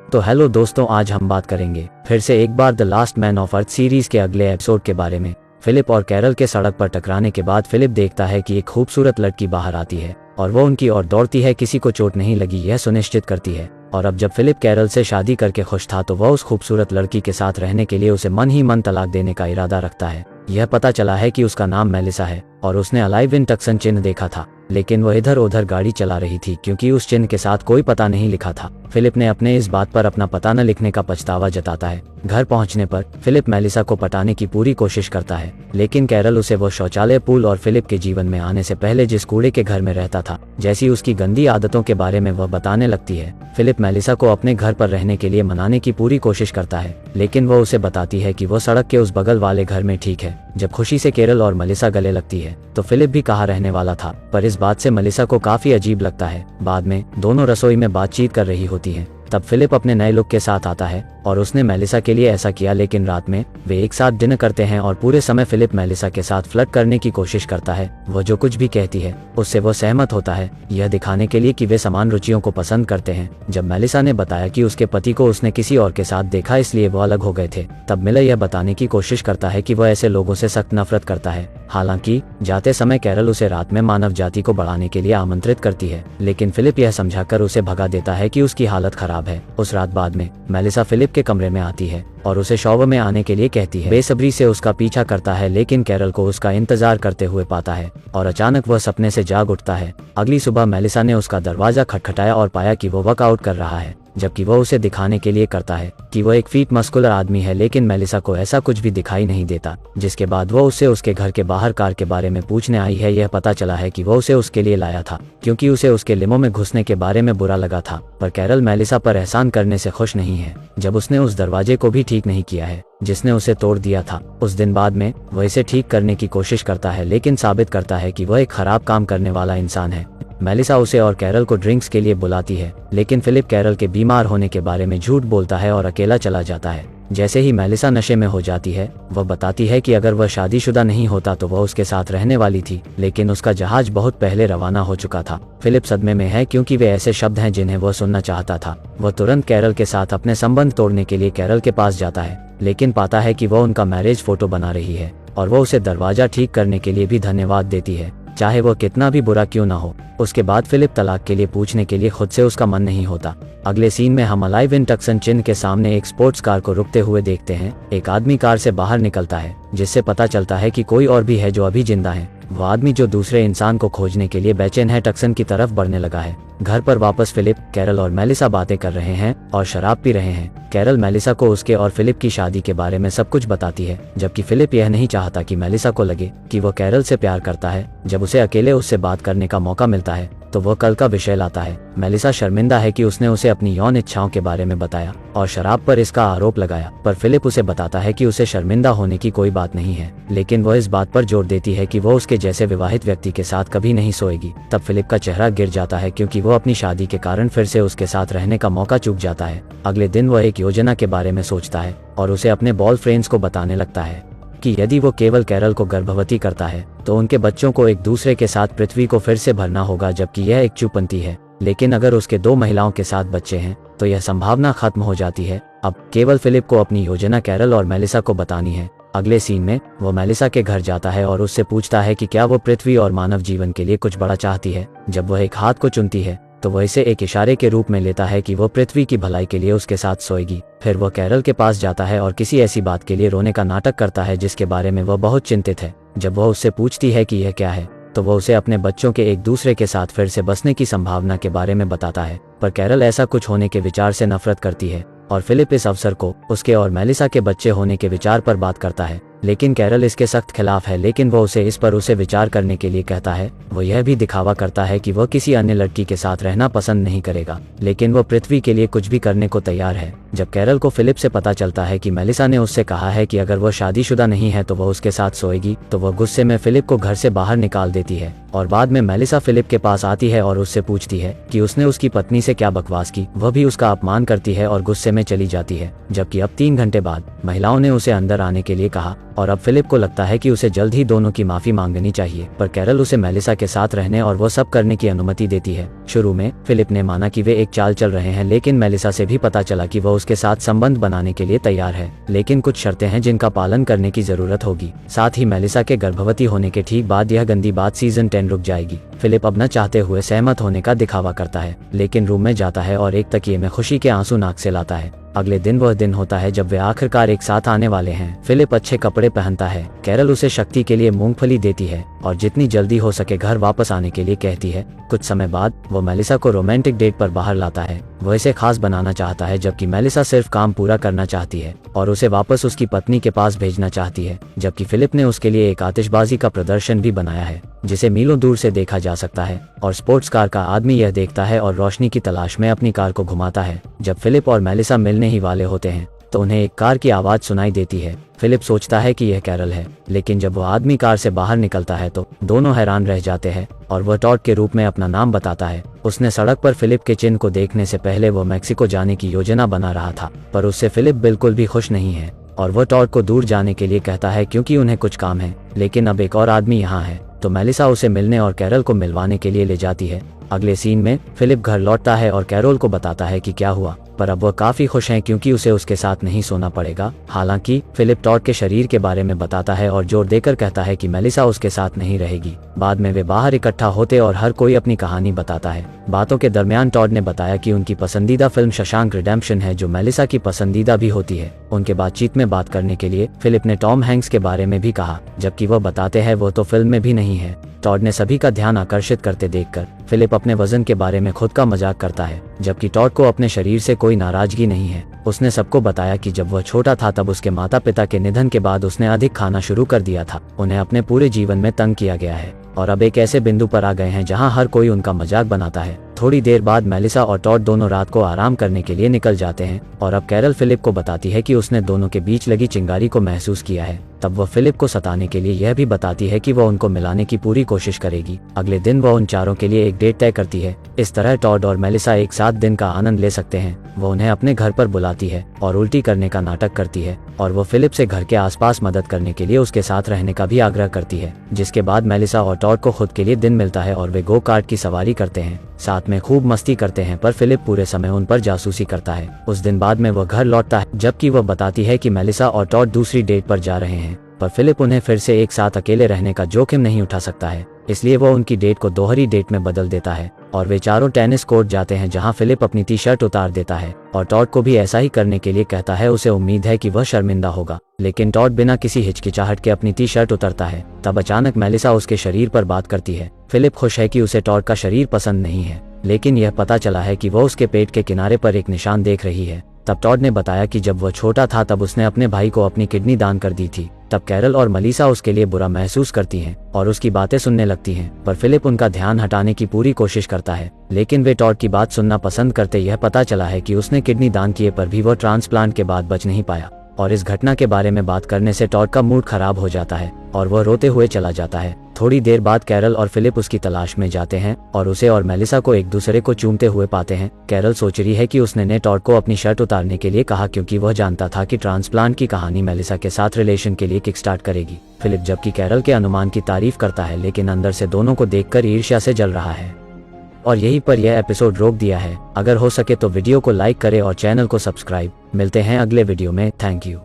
तो हेलो दोस्तों, आज हम बात करेंगे फिर से एक बार the last man of earth series के अगले एपिसोड के बारे में। फिलिप और कैरल के सड़क पर टकराने के बाद फिलिप देखता है कि एक खूबसूरत लड़की बाहर आती है और वो उनकी ओर दौड़ती है। किसी को चोट नहीं लगी यह सुनिश्चित करती है। और अब जब फिलिप कैरल से शादी करके खुश था तो वह उस खूबसूरत लड़की के साथ रहने के लिए उसे मन ही मन तलाक देने का इरादा रखता है। यह पता चला है कि उसका नाम मेलिसा है और उसने अलाइव इन टक्सन चिन्ह देखा था, लेकिन वह इधर उधर गाड़ी चला रही थी क्योंकि उस चिन्ह के साथ कोई पता नहीं लिखा था। फिलिप ने अपने इस बात पर अपना पता न लिखने का पछतावा जताता है। घर पहुंचने पर फिलिप मेलिसा को पटाने की पूरी कोशिश करता है, लेकिन कैरल उसे वो शौचालय, पूल और फिलिप के जीवन में आने से पहले जिस कूड़े के घर में रहता था जैसी उसकी गंदी आदतों के बारे में वह बताने लगती है। फिलिप मेलिसा को अपने घर पर रहने के लिए मनाने की पूरी कोशिश करता है, लेकिन वह उसे बताती है कि वो सड़क के उस बगल वाले घर में ठीक है। जब खुशी से कैरल और मेलिसा गले लगती है तो फिलिप भी कहाँ रहने वाला था, पर इस बात से मेलिसा को काफी अजीब लगता है। बाद में दोनों रसोई में बातचीत कर रही होती हैं। तब फिलिप अपने नए लुक के साथ आता है और उसने मेलिसा के लिए ऐसा किया, लेकिन रात में वे एक साथ डिनर करते हैं और पूरे समय फिलिप मेलिसा के साथ फ्लर्ट करने की कोशिश करता है। वह जो कुछ भी कहती है उससे वो सहमत होता है, यह दिखाने के लिए कि वे समान रुचियों को पसंद करते हैं। जब मेलिसा ने बताया कि उसके पति को उसने किसी और के साथ देखा इसलिए वो अलग हो गए थे, तब मिलर यह बताने की कोशिश करता है कि वह ऐसे लोगों से सख्त नफरत करता है। हालांकि जाते समय कैरल उसे रात में मानव जाति को बढ़ाने के लिए आमंत्रित करती है, लेकिन फिलिप यह समझाकर उसे भगा देता है कि उसकी हालत खराब है। उस रात बाद में मेलिसा फिलिप के कमरे में आती है और उसे शॉवर में आने के लिए कहती है। बेसब्री से उसका पीछा करता है, लेकिन कैरल को उसका इंतजार करते हुए पाता है और अचानक वह सपने से जाग उठता है। अगली सुबह मेलिसा ने उसका दरवाजा खटखटाया और पाया कि वो वर्कआउट कर रहा है, जबकि वह उसे दिखाने के लिए करता है कि वह एक फिट मस्कुलर आदमी है, लेकिन मेलिसा को ऐसा कुछ भी दिखाई नहीं देता। जिसके बाद वह उससे उसके घर के बाहर कार के बारे में पूछने आई है। यह पता चला है कि वह उसे उसके लिए लाया था क्योंकि उसे उसके लिमो में घुसने के बारे में बुरा लगा था, पर कैरल मेलिसा पर एहसान करने से खुश नहीं है जब उसने उस दरवाजे को भी ठीक नहीं किया है जिसने उसे तोड़ दिया था। उस दिन बाद में वह इसे ठीक करने की कोशिश करता है, लेकिन साबित करता है कि वह एक खराब काम करने वाला इंसान है। मेलिसा उसे और कैरल को ड्रिंक्स के लिए बुलाती है, लेकिन फिलिप कैरल के बीमार होने के बारे में झूठ बोलता है और अकेला चला जाता है। जैसे ही मेलिसा नशे में हो जाती है वह बताती है कि अगर वह शादीशुदा नहीं होता तो वह उसके साथ रहने वाली थी, लेकिन उसका जहाज बहुत पहले रवाना हो चुका था। फिलिप सदमे में है क्योंकि वे ऐसे शब्द हैं जिन्हें वह सुनना चाहता था। वह तुरंत कैरल के साथ अपने संबंध तोड़ने के लिए कैरल के पास जाता है, लेकिन पाता है कि वह उनका मैरिज फोटो बना रही है और वह उसे दरवाजा ठीक करने के लिए भी धन्यवाद देती है, चाहे वह कितना भी बुरा क्यों ना हो। उसके बाद फिलिप तलाक के लिए पूछने के लिए खुद से उसका मन नहीं होता। अगले सीन में हम अलाइव इन टक्सन चिन्ह के सामने एक स्पोर्ट्स कार को रुकते हुए देखते हैं। एक आदमी कार से बाहर निकलता है, जिससे पता चलता है कि कोई और भी है जो अभी जिंदा है। वह आदमी जो दूसरे इंसान को खोजने के लिए बेचैन है टक्सन की तरफ बढ़ने लगा है। घर पर वापस फिलिप, कैरल और मेलिसा बातें कर रहे हैं और शराब पी रहे हैं। कैरल मेलिसा को उसके और फिलिप की शादी के बारे में सब कुछ बताती है, जबकि फिलिप यह नहीं चाहता कि मेलिसा को लगे कि वो कैरल से प्यार करता है। जब उसे अकेले उससे बात करने का मौका मिलता है तो वह कल का विषय लाता है। मेलिसा शर्मिंदा है कि उसने उसे अपनी यौन इच्छाओं के बारे में बताया और शराब पर इसका आरोप लगाया, पर फिलिप उसे बताता है कि उसे शर्मिंदा होने की कोई बात नहीं है, लेकिन वह इस बात पर जोर देती है कि वह उसके जैसे विवाहित व्यक्ति के साथ कभी नहीं सोएगी। तब फिलिप का चेहरा गिर जाता है क्योंकि वह अपनी शादी के कारण फिर से उसके साथ रहने का मौका चूक जाता है। अगले दिन वह एक योजना के बारे में सोचता है और उसे अपने बॉय फ्रेंड्स को बताने लगता है कि यदि वो केवल कैरल को गर्भवती करता है तो उनके बच्चों को एक दूसरे के साथ पृथ्वी को फिर से भरना होगा, जबकि यह एक चूपंती है। लेकिन अगर उसके 2 महिलाओं के साथ बच्चे हैं तो यह संभावना खत्म हो जाती है। अब केवल फिलिप को अपनी योजना कैरल और मेलिसा को बतानी है। अगले सीन में वो मेलिसा के घर जाता है और उससे पूछता है कि क्या वो पृथ्वी और मानव जीवन के लिए कुछ बड़ा चाहती है। जब वह एक हाथ को चुनती है तो वह इसे एक इशारे के रूप में लेता है कि वो पृथ्वी की भलाई के लिए उसके साथ सोएगी। फिर वह कैरल के पास जाता है और किसी ऐसी बात के लिए रोने का नाटक करता है जिसके बारे में वह बहुत चिंतित है। जब वह उससे पूछती है कि यह क्या है तो वह उसे अपने बच्चों के एक दूसरे के साथ फिर से बसने की संभावना के बारे में बताता है, पर कैरल ऐसा कुछ होने के विचार से नफरत करती है और फिलिप इस अवसर को उसके और मेलिसा के बच्चे होने के विचार पर बात करता है, लेकिन कैरल इसके सख्त खिलाफ है। लेकिन वो उसे इस पर उसे विचार करने के लिए कहता है। वो यह भी दिखावा करता है कि वह किसी अन्य लड़की के साथ रहना पसंद नहीं करेगा, लेकिन वह पृथ्वी के लिए कुछ भी करने को तैयार है। जब कैरल को फिलिप से पता चलता है कि मेलिसा ने उससे कहा है कि अगर वह शादीशुदा नहीं है तो वह उसके साथ सोएगी, तो वह गुस्से में फिलिप को घर से बाहर निकाल देती है और बाद में मेलिसा फिलिप के पास आती है और उससे पूछती है कि उसने उसकी पत्नी से क्या बकवास की। वह भी उसका अपमान करती है और गुस्से में चली जाती है। जबकि अब 3 घंटे बाद महिलाओं ने उसे अंदर आने के लिए कहा और अब फिलिप को लगता है कि उसे जल्द ही दोनों की माफी मांगनी चाहिए, पर कैरल उसे मेलिसा के साथ रहने और वो सब करने की अनुमति देती है। शुरू में फिलिप ने माना कि वे एक चाल चल रहे हैं, लेकिन मेलिसा से भी पता चला कि वह उसके साथ संबंध बनाने के लिए तैयार है, लेकिन कुछ शर्तें हैं जिनका पालन करने की जरूरत होगी। साथ ही मेलिसा के गर्भवती होने के ठीक बाद यह गंदी बात सीजन 10 रुक जाएगी। फिलिप अब न चाहते हुए सहमत होने का दिखावा करता है, लेकिन रूम में जाता है और एक तकिए में खुशी के आंसू नाक से लाता है। अगले दिन वह दिन होता है जब वे आखिरकार एक साथ आने वाले हैं। फिलिप अच्छे कपड़े पहनता है, कैरल उसे शक्ति के लिए मूंगफली देती है और जितनी जल्दी हो सके घर वापस आने के लिए कहती है। कुछ समय बाद वो मेलिसा को रोमांटिक डेट पर बाहर लाता है। वह इसे खास बनाना चाहता है, जबकि मेलिसा सिर्फ काम पूरा करना चाहती है और उसे वापस उसकी पत्नी के पास भेजना चाहती है। जबकि फिलिप ने उसके लिए एक आतिशबाजी का प्रदर्शन भी बनाया है जिसे मीलों दूर से देखा जा सकता है, और स्पोर्ट्स कार का आदमी यह देखता है और रोशनी की तलाश में अपनी कार को घुमाता है। जब फिलिप और मेलिसा मिलने ही वाले होते हैं तो उन्हें एक कार की आवाज सुनाई देती है। फिलिप सोचता है कि यह कैरल है, लेकिन जब वह आदमी कार से बाहर निकलता है तो दोनों हैरान रह जाते हैं और वह टॉड के रूप में अपना नाम बताता है। उसने सड़क पर फिलिप के चिन्ह को देखने से पहले वह मैक्सिको जाने की योजना बना रहा था, पर उससे फिलिप बिल्कुल भी खुश नहीं है और वह टॉड को दूर जाने के लिए कहता है क्योंकि उन्हें कुछ काम है। लेकिन अब एक और आदमी यहाँ है, तो मेलिसा उसे मिलने और कैरल को मिलवाने के लिए ले जाती है। अगले सीन में फिलिप घर लौटता है और कैरोल को बताता है कि क्या हुआ, पर अब वह काफी खुश हैं क्योंकि उसे उसके साथ नहीं सोना पड़ेगा। हालांकि फिलिप टॉड के शरीर के बारे में बताता है और जोर देकर कहता है कि मेलिसा उसके साथ नहीं रहेगी। बाद में वे बाहर इकट्ठा होते और हर कोई अपनी कहानी बताता है। बातों के दरमियान टॉड ने बताया कि उनकी पसंदीदा फिल्म शशांक रिडेम्पशन है, जो मेलिसा की पसंदीदा भी होती है। उनके बातचीत में बात करने के लिए फिलिप ने टॉम हैंक्स के बारे में भी कहा, जबकि वह बताते हैं वो तो फिल्म में भी नहीं है। टॉड ने सभी का ध्यान आकर्षित करते देखकर फिलिप अपने वजन के बारे में खुद का मजाक करता है, जबकि टॉड को अपने शरीर से कोई नाराजगी नहीं है। उसने सबको बताया कि जब वह छोटा था तब उसके माता पिता के निधन के बाद उसने अधिक खाना शुरू कर दिया था। उन्हें अपने पूरे जीवन में तंग किया गया है और अब एक ऐसे बिंदु पर आ गए हैं जहां हर कोई उनका मजाक बनाता है। थोड़ी देर बाद मेलिसा और टॉड दोनों रात को आराम करने के लिए निकल जाते हैं और अब कैरल फिलिप को बताती है कि उसने दोनों के बीच लगी चिंगारी को महसूस किया है। तब वह फिलिप को सताने के लिए यह भी बताती है कि वह उनको मिलाने की पूरी कोशिश करेगी। अगले दिन वह उन चारों के लिए एक डेट तय करती है। इस तरह टॉड और मेलिसा एक साथ दिन का आनंद ले सकते हैं। वह उन्हें अपने घर पर बुलाती है और उल्टी करने का नाटक करती है और वह फिलिप से घर के आसपास मदद करने के लिए उसके साथ रहने का भी आग्रह करती है। जिसके बाद मेलिसा और टॉड को खुद के लिए दिन मिलता है और वे गो कार्ट की सवारी करते हैं, साथ में खूब मस्ती करते हैं, पर फिलिप पूरे समय उन पर जासूसी करता है। उस दिन बाद में वह घर लौटता है, जबकि वह बताती है कि मेलिसा और टॉड दूसरी डेट पर जा रहे हैं, पर फिलिप उन्हें फिर से एक साथ अकेले रहने का जोखिम नहीं उठा सकता है, इसलिए वह उनकी डेट को दोहरी डेट में बदल देता है और वे चारों टेनिस कोर्ट जाते हैं, जहां फिलिप अपनी टी शर्ट उतार देता है और टॉड को भी ऐसा ही करने के लिए कहता है। उसे उम्मीद है कि वह शर्मिंदा होगा, लेकिन टॉड बिना किसी हिचकिचाहट के अपनी टी शर्ट उतारता है। तब अचानक मेलिसा उसके शरीर पर बात करती है। फिलिप खुश है कि उसे टॉड का शरीर पसंद नहीं है, लेकिन यह पता चला है कि वह उसके पेट के किनारे पर एक निशान देख रही है। तब टॉड ने बताया कि जब वह छोटा था तब उसने अपने भाई को अपनी किडनी दान कर दी थी। तब कैरल और मेलिसा उसके लिए बुरा महसूस करती हैं और उसकी बातें सुनने लगती हैं, पर फिलिप उनका ध्यान हटाने की पूरी कोशिश करता है, लेकिन वे टॉड की बात सुनना पसंद करते। यह पता चला है कि उसने किडनी दान किए पर भी वह ट्रांसप्लांट के बाद बच नहीं पाया और इस घटना के बारे में बात करने से टॉड का मूड खराब हो जाता है और वह रोते हुए चला जाता है। थोड़ी देर बाद कैरल और फिलिप उसकी तलाश में जाते हैं और उसे और मेलिसा को एक दूसरे को चूमते हुए पाते हैं। कैरल सोच रही है कि उसने ने टॉड को अपनी शर्ट उतारने के लिए कहा क्योंकि वह जानता था कि ट्रांसप्लांट की कहानी मेलिसा के साथ रिलेशन के लिए किक स्टार्ट करेगी। फिलिप जबकि कैरल के अनुमान की तारीफ करता है, लेकिन अंदर से दोनों को देखकर ईर्ष्या से जल रहा है। और यहीं पर यह एपिसोड रोक दिया है। अगर हो सके तो वीडियो को लाइक करें और चैनल को सब्सक्राइब। मिलते हैं अगले वीडियो में। Thank you.